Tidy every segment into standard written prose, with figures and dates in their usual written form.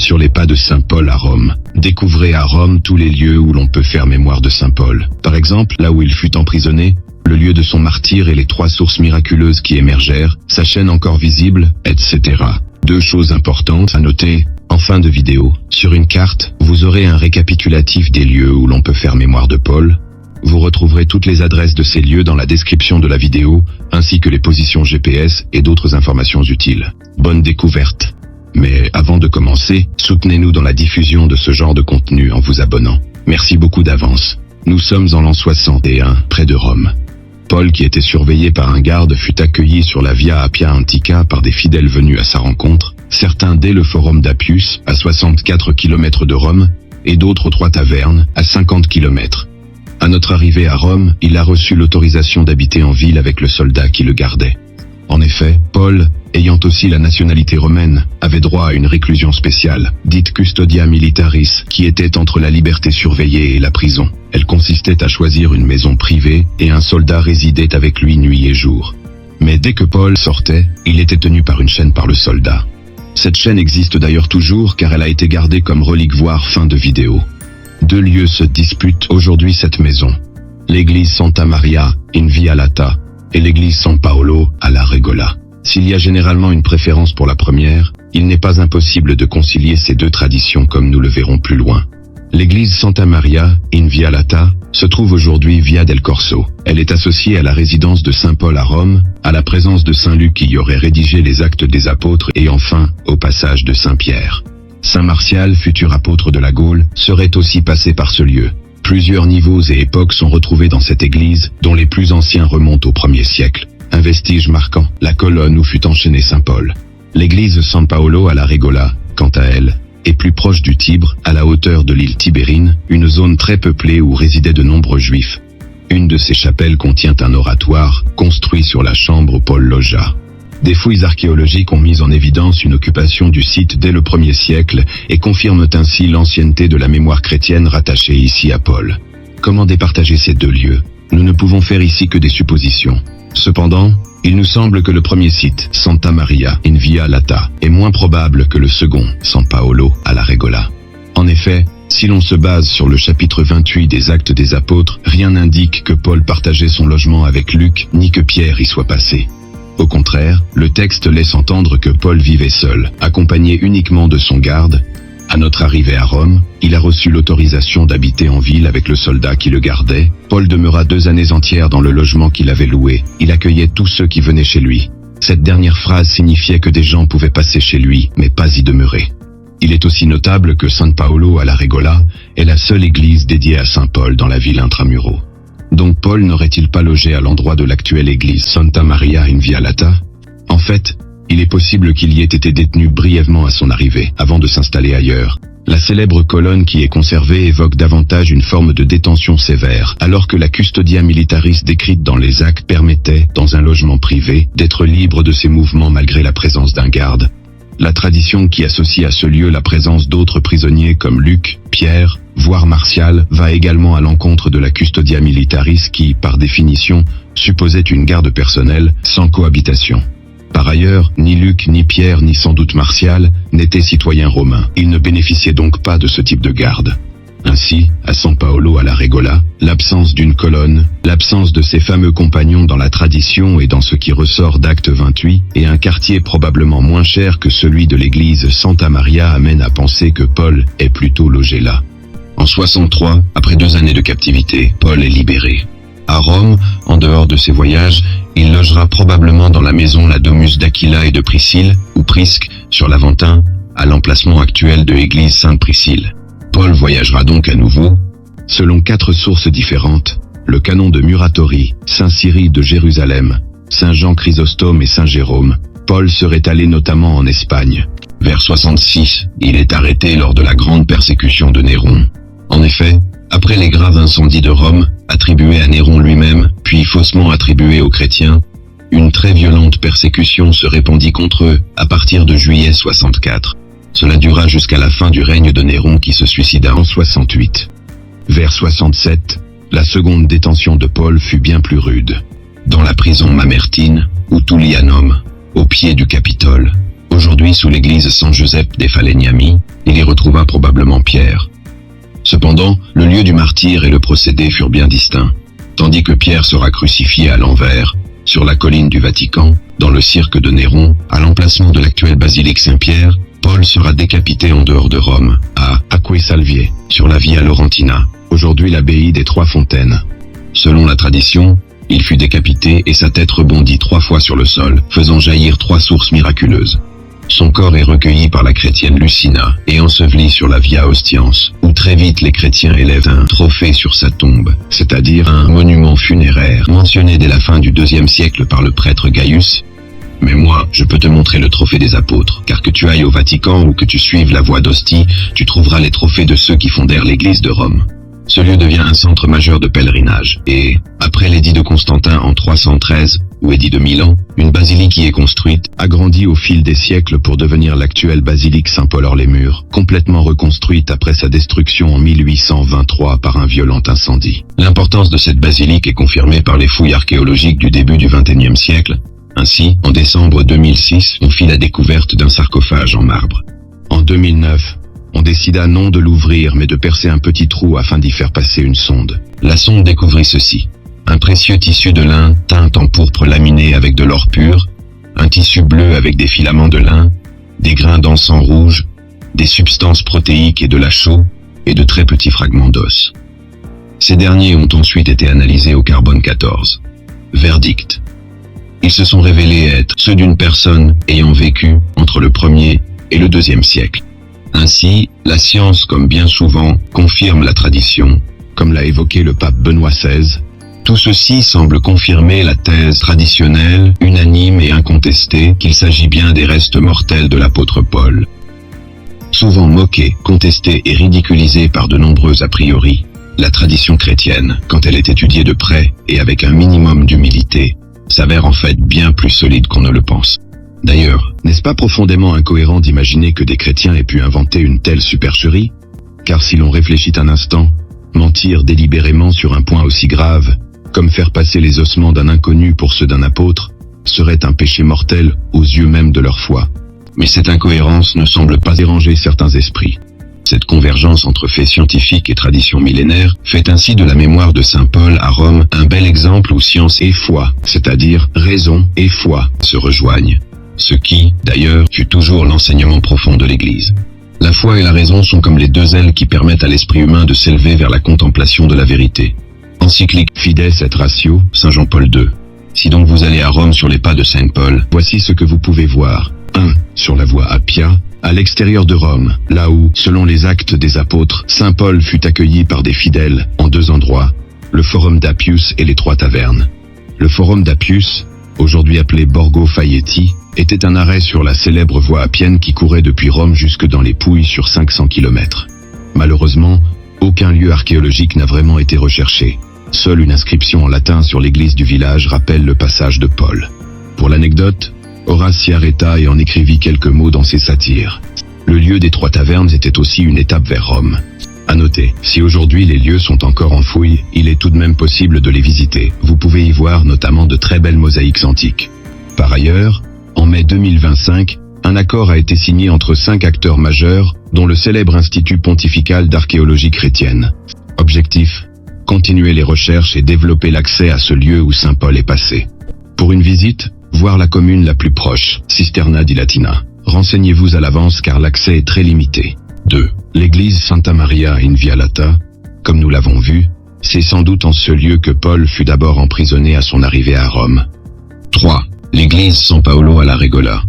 sur les pas de Saint Paul à Rome. Découvrez à Rome tous les lieux où l'on peut faire mémoire de Saint Paul. Par exemple, là où il fut emprisonné, le lieu de son martyre et les 3 sources miraculeuses qui émergèrent, sa chaîne encore visible, etc. 2 choses importantes à noter. En fin de vidéo, sur une carte, vous aurez un récapitulatif des lieux où l'on peut faire mémoire de Paul. Vous retrouverez toutes les adresses de ces lieux dans la description de la vidéo, ainsi que les positions GPS et d'autres informations utiles. Bonne découverte! Mais avant de commencer, soutenez-nous dans la diffusion de ce genre de contenu en vous abonnant. Merci beaucoup d'avance. Nous sommes en l'an 61, près de Rome. Paul, qui était surveillé par un garde, fut accueilli sur la Via Appia Antica par des fidèles venus à sa rencontre, certains dès le Forum d'Appius, à 64 km de Rome, et d'autres aux 3 tavernes, à 50 km. À notre arrivée à Rome, il a reçu l'autorisation d'habiter en ville avec le soldat qui le gardait. En effet, Paul, ayant aussi la nationalité romaine, avait droit à une réclusion spéciale, dite custodia militaris, qui était entre la liberté surveillée et la prison. Elle consistait à choisir une maison privée, et un soldat résidait avec lui nuit et jour. Mais dès que Paul sortait, il était tenu par une chaîne par le soldat. Cette chaîne existe d'ailleurs toujours car elle a été gardée comme relique, voire fin de vidéo. 2 lieux se disputent aujourd'hui cette maison. L'église Santa Maria, in Via Lata, et l'église San Paolo, à la Regola. S'il y a généralement une préférence pour la première, il n'est pas impossible de concilier ces 2 traditions comme nous le verrons plus loin. L'église Santa Maria, in Via Lata, se trouve aujourd'hui Via del Corso. Elle est associée à la résidence de Saint Paul à Rome, à la présence de Saint Luc qui y aurait rédigé les Actes des Apôtres et enfin, au passage de Saint Pierre. Saint Martial, futur apôtre de la Gaule, serait aussi passé par ce lieu. Plusieurs niveaux et époques sont retrouvés dans cette église, dont les plus anciens remontent au 1er siècle. Un vestige marquant, la colonne où fut enchaîné Saint Paul. L'église San Paolo à la Regola, quant à elle, est plus proche du Tibre, à la hauteur de l'île Tibérine, une zone très peuplée où résidaient de nombreux juifs. Une de ces chapelles contient un oratoire, construit sur la chambre où Paul logea. Des fouilles archéologiques ont mis en évidence une occupation du site dès le 1er siècle et confirment ainsi l'ancienneté de la mémoire chrétienne rattachée ici à Paul. Comment départager ces 2 lieux? Nous ne pouvons faire ici que des suppositions. Cependant, il nous semble que le premier site, Santa Maria in Via Lata, est moins probable que le second, San Paolo à la Regola. En effet, si l'on se base sur le chapitre 28 des Actes des Apôtres, rien n'indique que Paul partageait son logement avec Luc, ni que Pierre y soit passé. Au contraire, le texte laisse entendre que Paul vivait seul, accompagné uniquement de son garde. À notre arrivée à Rome, il a reçu l'autorisation d'habiter en ville avec le soldat qui le gardait. Paul demeura 2 années entières dans le logement qu'il avait loué. Il accueillait tous ceux qui venaient chez lui. Cette dernière phrase signifiait que des gens pouvaient passer chez lui, mais pas y demeurer. Il est aussi notable que San Paolo à la Regola est la seule église dédiée à Saint Paul dans la ville intramuros. Donc Paul n'aurait-il pas logé à l'endroit de l'actuelle église Santa Maria in Via Lata? En fait, il est possible qu'il y ait été détenu brièvement à son arrivée, avant de s'installer ailleurs. La célèbre colonne qui est conservée évoque davantage une forme de détention sévère, alors que la custodia militaris décrite dans les Actes permettait, dans un logement privé, d'être libre de ses mouvements malgré la présence d'un garde. La tradition qui associe à ce lieu la présence d'autres prisonniers comme Luc, Pierre, voire Martial, va également à l'encontre de la custodia militaris qui, par définition, supposait une garde personnelle, sans cohabitation. Par ailleurs, ni Luc, ni Pierre, ni sans doute Martial, n'étaient citoyens romains. Ils ne bénéficiaient donc pas de ce type de garde. Ainsi, à San Paolo à la Regola, l'absence d'une colonne, l'absence de ses fameux compagnons dans la tradition et dans ce qui ressort d'Acte 28, et un quartier probablement moins cher que celui de l'église Santa Maria amène à penser que Paul est plutôt logé là. En 63, après 2 années de captivité, Paul est libéré. À Rome, en dehors de ses voyages, il logera probablement dans la maison la Domus d'Aquila et de Priscille, ou Prisque, sur l'Aventin, à l'emplacement actuel de l'église Sainte-Priscille. Paul voyagera donc à nouveau. Selon 4 sources différentes, le canon de Muratori, Saint Cyril de Jérusalem, Saint Jean Chrysostome et Saint Jérôme, Paul serait allé notamment en Espagne. Vers 66, il est arrêté lors de la grande persécution de Néron. En effet, après les graves incendies de Rome, attribués à Néron lui-même, puis faussement attribués aux chrétiens, une très violente persécution se répandit contre eux à partir de juillet 64. Cela dura jusqu'à la fin du règne de Néron qui se suicida en 68. Vers 67, la seconde détention de Paul fut bien plus rude. Dans la prison Mamertine, ou Tullianum, au pied du Capitole, aujourd'hui sous l'église San Giuseppe dei Falegnami, il y trouva probablement Pierre. Cependant, le lieu du martyre et le procédé furent bien distincts. Tandis que Pierre sera crucifié à l'envers, sur la colline du Vatican, dans le cirque de Néron, à l'emplacement de l'actuelle basilique Saint-Pierre, Paul sera décapité en dehors de Rome, à Acquae sur la Via Laurentina, aujourd'hui l'abbaye des Trois Fontaines. Selon la tradition, il fut décapité et sa tête rebondit 3 fois sur le sol, faisant jaillir 3 sources miraculeuses. Son corps est recueilli par la chrétienne Lucina et enseveli sur la Via Ostiens, où très vite les chrétiens élèvent un trophée sur sa tombe, c'est-à-dire un monument funéraire mentionné dès la fin du IIe siècle par le prêtre Gaius. Mais moi, je peux te montrer le trophée des apôtres, car que tu ailles au Vatican ou que tu suives la voie d'Ostie, tu trouveras les trophées de ceux qui fondèrent l'église de Rome. Ce lieu devient un centre majeur de pèlerinage, et, après l'édit de Constantin en 313, ou édit de Milan, une basilique y est construite, agrandie au fil des siècles pour devenir l'actuelle basilique Saint-Paul-hors-les-Murs, complètement reconstruite après sa destruction en 1823 par un violent incendie. L'importance de cette basilique est confirmée par les fouilles archéologiques du début du XXIe siècle. Ainsi, en décembre 2006, on fit la découverte d'un sarcophage en marbre. En 2009, on décida non de l'ouvrir mais de percer un petit trou afin d'y faire passer une sonde. La sonde découvrit ceci: un précieux tissu de lin teint en pourpre laminé avec de l'or pur, un tissu bleu avec des filaments de lin, des grains d'encens rouge, des substances protéiques et de la chaux, et de très petits fragments d'os. Ces derniers ont ensuite été analysés au carbone 14. Verdict: ils se sont révélés être ceux d'une personne ayant vécu entre le 1er et le 2e siècle. Ainsi, la science, comme bien souvent, confirme la tradition, comme l'a évoqué le pape Benoît XVI. Tout ceci semble confirmer la thèse traditionnelle, unanime et incontestée, qu'il s'agit bien des restes mortels de l'apôtre Paul. Souvent moquée, contestée et ridiculisée par de nombreux a priori, la tradition chrétienne, quand elle est étudiée de près et avec un minimum d'humilité, s'avère en fait bien plus solide qu'on ne le pense. D'ailleurs, n'est-ce pas profondément incohérent d'imaginer que des chrétiens aient pu inventer une telle supercherie? Car si l'on réfléchit un instant, mentir délibérément sur un point aussi grave, comme faire passer les ossements d'un inconnu pour ceux d'un apôtre, serait un péché mortel aux yeux même de leur foi. Mais cette incohérence ne semble pas déranger certains esprits. Cette convergence entre faits scientifiques et tradition millénaire fait ainsi de la mémoire de Saint Paul à Rome un bel exemple où science et foi, c'est-à-dire raison et foi, se rejoignent. Ce qui, d'ailleurs, fut toujours l'enseignement profond de l'Église. La foi et la raison sont comme les 2 ailes qui permettent à l'esprit humain de s'élever vers la contemplation de la vérité. Encyclique Fides et Ratio, Saint Jean-Paul II. Si donc vous allez à Rome sur les pas de Saint Paul, voici ce que vous pouvez voir. 1. Sur la voie Appia, à l'extérieur de Rome, là où, selon les Actes des Apôtres, Saint Paul fut accueilli par des fidèles, en 2 endroits, le Forum d'Appius et les 3 tavernes. Le Forum d'Appius, aujourd'hui appelé Borgo Faietti, était un arrêt sur la célèbre voie appienne qui courait depuis Rome jusque dans les Pouilles sur 500 km. Malheureusement, aucun lieu archéologique n'a vraiment été recherché. Seule une inscription en latin sur l'église du village rappelle le passage de Paul. Pour l'anecdote, Horace s'y arrêta et en écrivit quelques mots dans ses satires. Le lieu des 3 tavernes était aussi une étape vers Rome. À noter, si aujourd'hui les lieux sont encore en fouille, il est tout de même possible de les visiter. Vous pouvez y voir notamment de très belles mosaïques antiques. Par ailleurs, en mai 2025, un accord a été signé entre 5 acteurs majeurs, dont le célèbre Institut pontifical d'archéologie chrétienne. Objectif: continuer les recherches et développer l'accès à ce lieu où Saint Paul est passé. Pour une visite, voir la commune la plus proche, Cisterna di Latina. Renseignez-vous à l'avance car l'accès est très limité. 2. L'église Santa Maria in Vialata. Comme nous l'avons vu, c'est sans doute en ce lieu que Paul fut d'abord emprisonné à son arrivée à Rome. 3. L'église San Paolo alla Regola.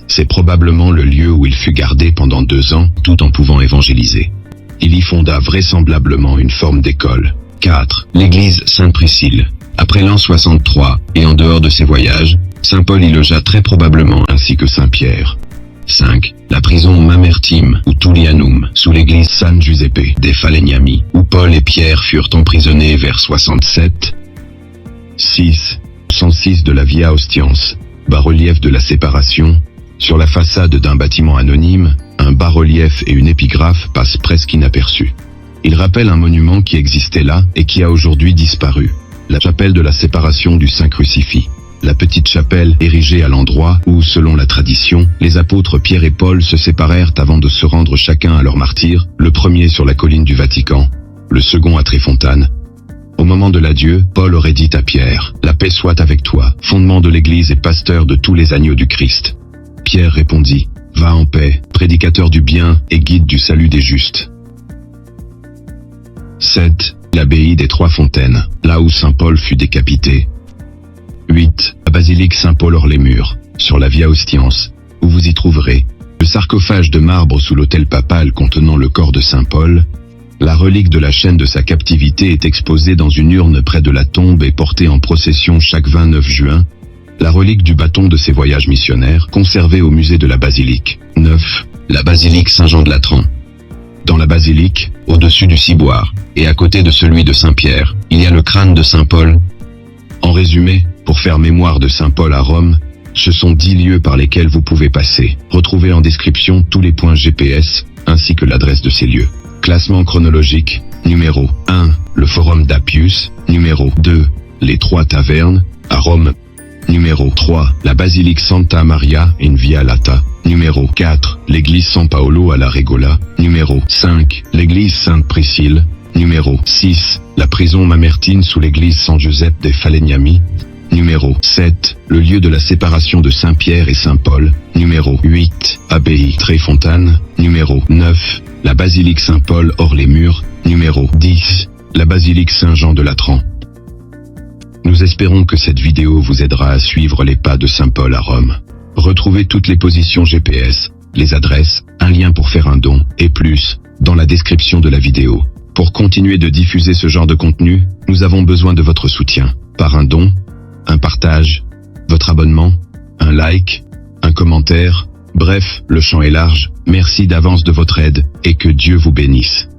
C'est probablement le lieu où il fut gardé pendant 2 ans, tout en pouvant évangéliser. Il y fonda vraisemblablement une forme d'école. 4. L'église Sainte-Priscille. Après l'an 63, et en dehors de ses voyages, Saint Paul y logea très probablement ainsi que Saint Pierre. 5. La prison Mamertime, ou Tullianum, sous l'église San Giuseppe dei Falegnami, où Paul et Pierre furent emprisonnés vers 67. 6. 106 de la Via Ostiens, bas-relief de la séparation. Sur la façade d'un bâtiment anonyme, un bas-relief et une épigraphe passent presque inaperçus. Il rappelle un monument qui existait là et qui a aujourd'hui disparu, la chapelle de la séparation du Saint-Crucifix. la petite chapelle érigée à l'endroit où, selon la tradition, les apôtres Pierre et Paul se séparèrent avant de se rendre chacun à leur martyre, le premier sur la colline du Vatican, le second à Tréfontane. Au moment de l'adieu, Paul aurait dit à Pierre, « La paix soit avec toi, fondement de l'Église et pasteur de tous les agneaux du Christ. » Pierre répondit, « Va en paix, prédicateur du bien et guide du salut des justes. » 7. L'abbaye des Trois Fontaines, là où saint Paul fut décapité. 8. La basilique Saint-Paul hors les murs, sur la Via Ostiens, où vous y trouverez le sarcophage de marbre sous l'autel papal contenant le corps de saint Paul. La relique de la chaîne de sa captivité est exposée dans une urne près de la tombe et portée en procession chaque 29 juin. La relique du bâton de ses voyages missionnaires, conservée au musée de la basilique. 9. La basilique Saint-Jean de Latran. Dans la basilique, au-dessus du ciboire, et à côté de celui de Saint-Pierre, il y a le crâne de saint Paul. En résumé, pour faire mémoire de saint Paul à Rome, ce sont 10 lieux par lesquels vous pouvez passer. Retrouvez en description tous les points GPS, ainsi que l'adresse de ces lieux. Classement chronologique, numéro 1, le Forum d'Appius, numéro 2, les 3 tavernes, à Rome, numéro 3, la basilique Santa Maria in Via Lata, numéro 4, l'église San Paolo à la Regola, numéro 5, l'église Sainte Priscille, numéro 6, la prison Mamertine sous l'église San Giuseppe dei Falegnami, numéro 7, le lieu de la séparation de Saint-Pierre et Saint-Paul, numéro 8, abbaye Tréfontane, numéro 9, la basilique Saint-Paul hors les murs, numéro 10, la basilique Saint-Jean de Latran. Nous espérons que cette vidéo vous aidera à suivre les pas de saint Paul à Rome. Retrouvez toutes les positions GPS, les adresses, un lien pour faire un don, et plus, dans la description de la vidéo. Pour continuer de diffuser ce genre de contenu, nous avons besoin de votre soutien, par un don, un partage, votre abonnement, un like, un commentaire, bref, le champ est large. Merci d'avance de votre aide, et que Dieu vous bénisse.